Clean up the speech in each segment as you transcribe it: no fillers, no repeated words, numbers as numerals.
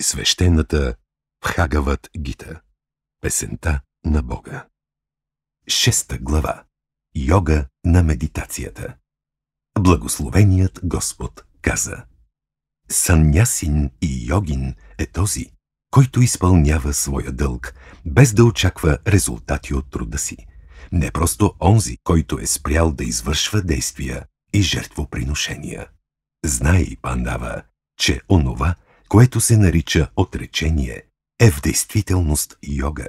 Свещената Бхагават Гита. Песента на Бога. 6 глава. Йога на медитацията. Благословеният Господ каза: Саннясин и йогин е този, който изпълнява своя дълг, без да очаква резултати от труда си. Не просто онзи, който е спрял да извършва действия и жертвоприношения. Знай, Пандава, че онова, което се нарича отречение, е в действителност йога.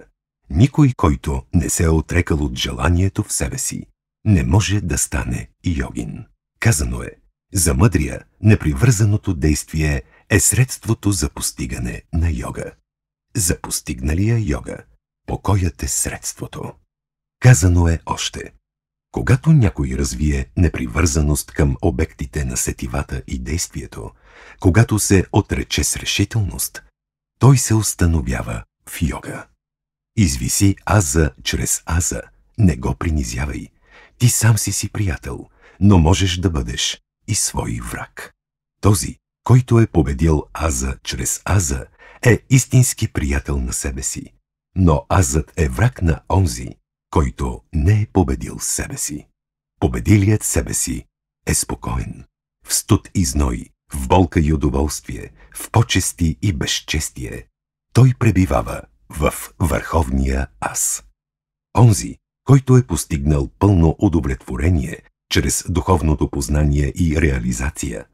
Никой, който не се е отрекал от желанието в себе си, не може да стане йогин. Казано е: за мъдрия, непривързаното действие е средството за постигане на йога. За постигналия йога, покоят е средството. Казано е още: когато някой развие непривързаност към обектите на сетивата и действието, когато се отрече с решителност, той се установява в йога. Извиси аза чрез аза, не го принизявай. Ти сам си приятел, но можеш да бъдеш и свой враг. Този, който е победил аза чрез аза, е истински приятел на себе си, но азът е враг на онзи, който не е победил себе си. Победилият себе си е спокоен. В студ и зной, в болка и удоволствие, в почести и безчестие, той пребивава в върховния аз. Онзи, който е постигнал пълно удовлетворение чрез духовното познание и реализация,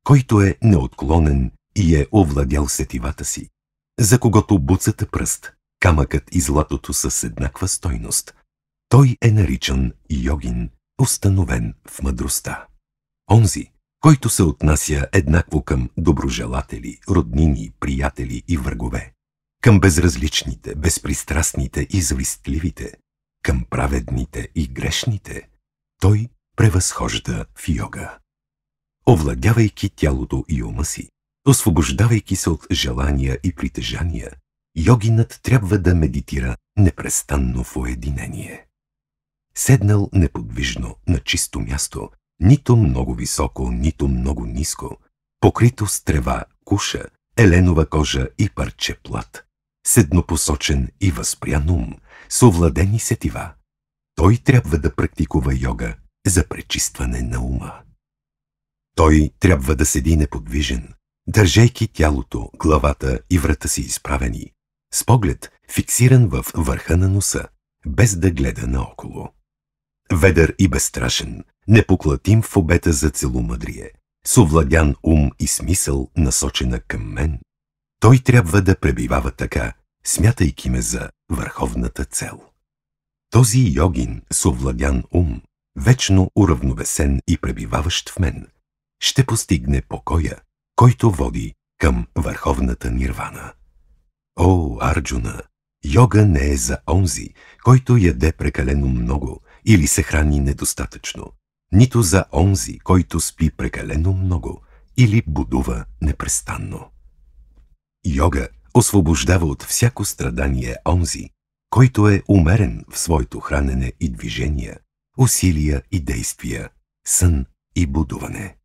който е неотклонен и е овладял сетивата си, за когото буцата пръст, камъкът и златото са с еднаква стойност, той е наричан йогин, установен в мъдростта. Онзи, който се отнася еднакво към доброжелатели, роднини, приятели и врагове, към безразличните, безпристрастните и завистливите, към праведните и грешните, той превъзхожда в йога. Овладявайки тялото и ума си, освобождавайки се от желания и притежания, йогинът трябва да медитира непрестанно в уединение. Седнал неподвижно на чисто място, нито много високо, нито много ниско, покрито с трева, куша, еленова кожа и парче плат, седнопосочен и възпрян ум, с овладени сетива, той трябва да практикува йога за пречистване на ума. Той трябва да седи неподвижен, държейки тялото, главата и врата си изправени, с поглед фиксиран във върха на носа, без да гледа наоколо. Ведър и безстрашен, непоклатим в обета за целомъдрие, с овладян ум и смисъл насочена към мен, той трябва да пребивава така, смятайки ме за върховната цел. Този йогин с овладян ум, вечно уравновесен и пребиваващ в мен, ще постигне покоя, който води към върховната нирвана. О, Арджуна, йога не е за онзи, който яде прекалено много или се храни недостатъчно, нито за онзи, който спи прекалено много или будува непрестанно. Йога освобождава от всяко страдание онзи, който е умерен в своето хранене и движения, усилия и действия, сън и будуване.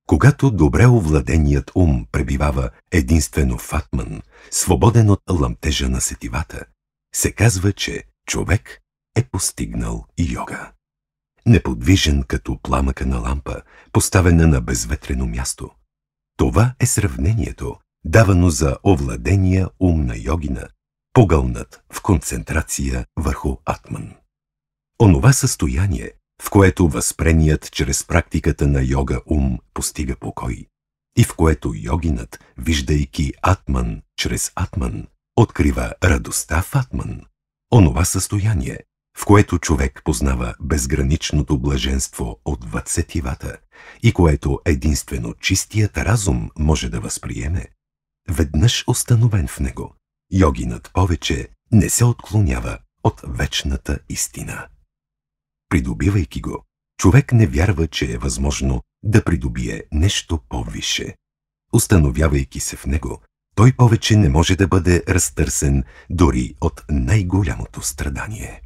Когато добре овладеният ум пребивава единствено в атман, свободен от ламтежа на сетивата, се казва, че човек е постигнал йога. Неподвижен като пламъка на лампа, поставена на безветрено място. Това е сравнението, давано за овладения ум на йогина, погълнат в концентрация върху атман. Онова състояние, в което възпреният чрез практиката на йога ум постига покой и в което йогинът, виждайки атман чрез атман, открива радостта в атман. Онова състояние, в което човек познава безграничното блаженство отвъд сетивата и което единствено чистият разум може да възприеме, веднъж установен в него, йогинът повече не се отклонява от вечната истина. Придобивайки го, човек не вярва, че е възможно да придобие нещо по-висше. Установявайки се в него, той повече не може да бъде разтърсен дори от най-голямото страдание.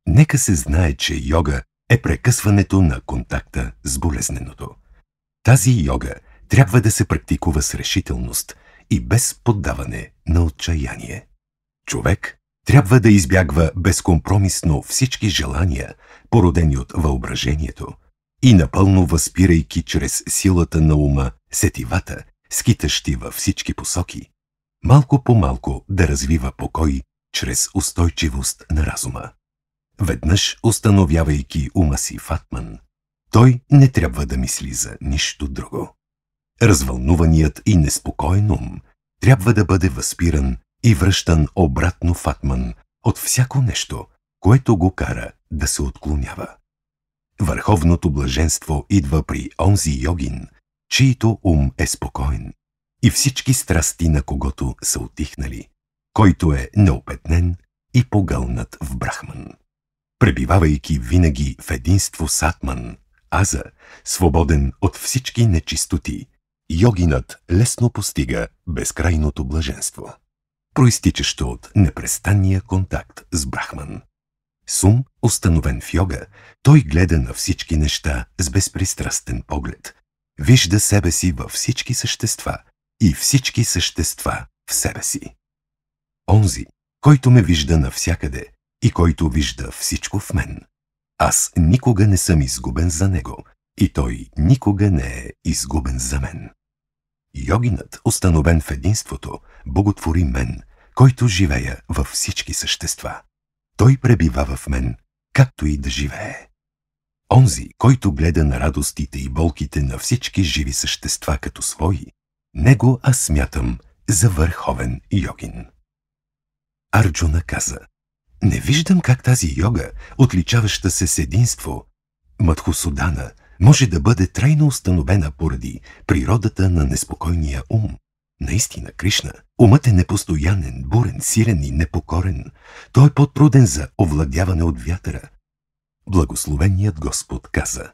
Нека се знае, че йога е прекъсването на контакта с болезненото. Тази йога трябва да се практикува с решителност и без поддаване на отчаяние. Човек трябва да избягва безкомпромисно всички желания, породени от въображението, и напълно възпирайки чрез силата на ума сетивата, скитащи във всички посоки, малко по малко да развива покой чрез устойчивост на разума. Веднъж установявайки ума си в атман, той не трябва да мисли за нищо друго. Развълнуваният и неспокоен ум трябва да бъде възпиран и връщан обратно в атман от всяко нещо, което го кара да се отклонява. Върховното блаженство идва при онзи йогин, чийто ум е спокоен и всички страсти на когото са утихнали, който е неопетнен и погълнат в брахман. Пребивавайки винаги в единство с атман, аза, свободен от всички нечистоти, йогинът лесно постига безкрайното блаженство, проистичащо от непрестанния контакт с брахман. С ум, установен в йога, той гледа на всички неща с безпристрастен поглед, вижда себе си във всички същества и всички същества в себе си. Онзи, който ме вижда навсякъде и който вижда всичко в мен, аз никога не съм изгубен за него и той никога не е изгубен за мен. Йогинът, установен в единството, боготвори мен, който живея във всички същества. Той пребива в мен, както и да живее. Онзи, който гледа на радостите и болките на всички живи същества като свои, него аз смятам за върховен йогин. Арджуна каза: не виждам как тази йога, отличаваща се с единство, Мадхусудана, може да бъде трайно установена поради природата на неспокойния ум. Наистина, Кришна, умът е непостоянен, бурен, силен и непокорен. Той е по-труден за овладяване от вятъра. Благословеният Господ каза: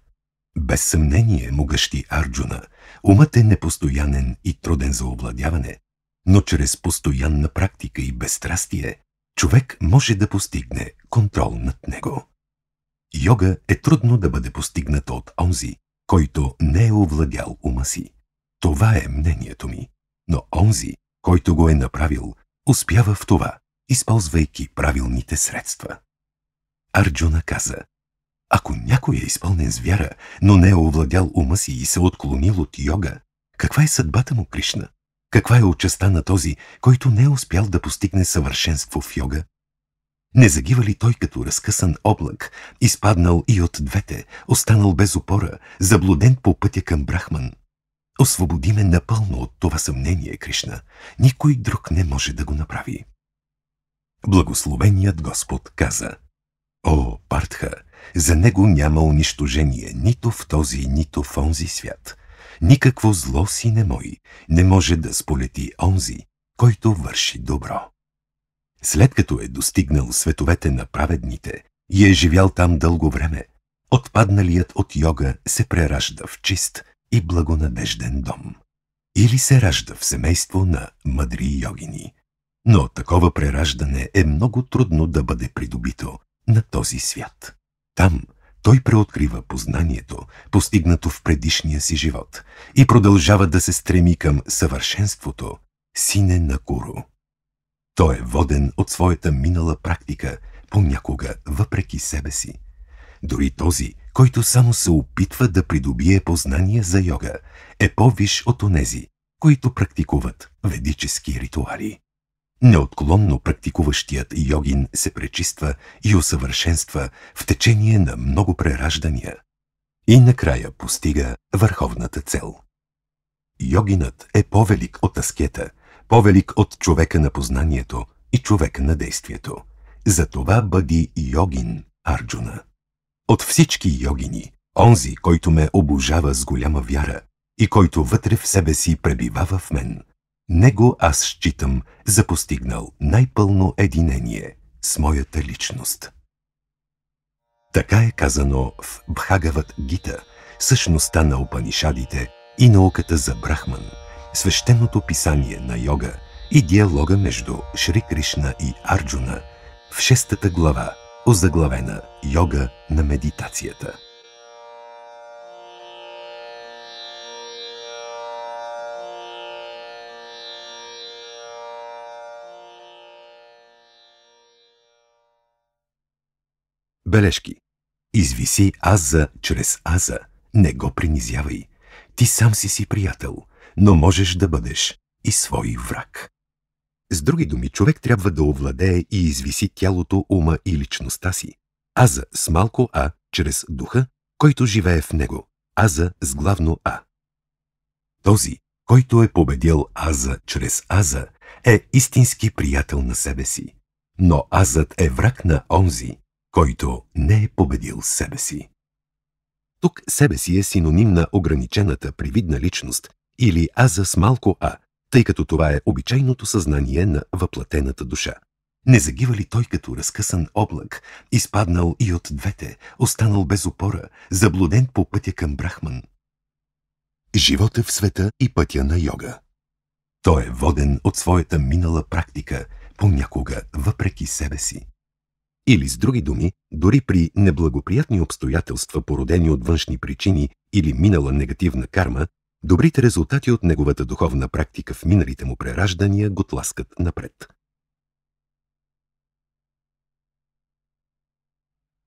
без съмнение, могъщи Арджуна, умът е непостоянен и труден за овладяване, но чрез постоянна практика и безстрастие човек може да постигне контрол над него. Йога е трудно да бъде постигната от онзи, който не е овладял ума си. Това е мнението ми. Но онзи, който го е направил, успява в това, използвайки правилните средства. Арджуна каза: ако някой е изпълнен с вяра, но не е овладял ума си и се отклонил от йога, каква е съдбата му, Кришна? Каква е участта на този, който не е успял да постигне съвършенство в йога? Не загива ли той като разкъсан облак, изпаднал и от двете, останал без опора, заблуден по пътя към Брахман? Освободи ме напълно от това съмнение, Кришна. Никой друг не може да го направи. Благословеният Господ каза: о, Партха, за него няма унищожение нито в този, нито в онзи свят. Никакво зло, сине мой, не може да сполети онзи, който върши добро. След като е достигнал световете на праведните и е живял там дълго време, отпадналият от йога се преражда в чист и благонадежден дом. Или се ражда в семейство на мъдри йогини. Но такова прераждане е много трудно да бъде придобито на този свят. Там той преоткрива познанието, постигнато в предишния си живот, и продължава да се стреми към съвършенството, сине на Куру. Той е воден от своята минала практика, понякога въпреки себе си. Дори този, който само се опитва да придобие познание за йога, е по-висш от онези, които практикуват ведически ритуали. Неотклонно практикуващият йогин се пречиства и усъвършенства в течение на много прераждания и накрая постига върховната цел. Йогинът е по-велик от аскета, по-велик от човека на познанието и човека на действието. Затова бъди йогин, Арджуна. От всички йогини, онзи, който ме обожава с голяма вяра и който вътре в себе си пребивава в мен, него аз считам за постигнал най-пълно единение с моята личност. Така е казано в Бхагават Гита, същността на Упанишадите и науката за Брахман, свещеното писание на йога и диалога между Шри Кришна и Арджуна в 6 глава, озаглавена Йога на медитацията. Бележки. Извиси аза чрез аза. Не го принизявай. Ти сам си приятел, но можеш да бъдеш и свой враг. С други думи, човек трябва да овладее и извиси тялото, ума и личността си. Аза с малко а, чрез духа, който живее в него. Аза с главно а. Този, който е победил аза чрез аза, е истински приятел на себе си. Но азът е враг на онзи, който не е победил себе си. Тук себе си е синоним на ограничената привидна личност или аза с малко а, тъй като това е обичайното съзнание на въплатената душа. Не загива ли той като разкъсан облак, изпаднал и от двете, останал без опора, заблуден по пътя към Брахман? Живота в света и пътя на йога. Той е воден от своята минала практика, понякога въпреки себе си. Или с други думи, дори при неблагоприятни обстоятелства, породени от външни причини или минала негативна карма, добрите резултати от неговата духовна практика в миналите му прераждания го тласкат напред.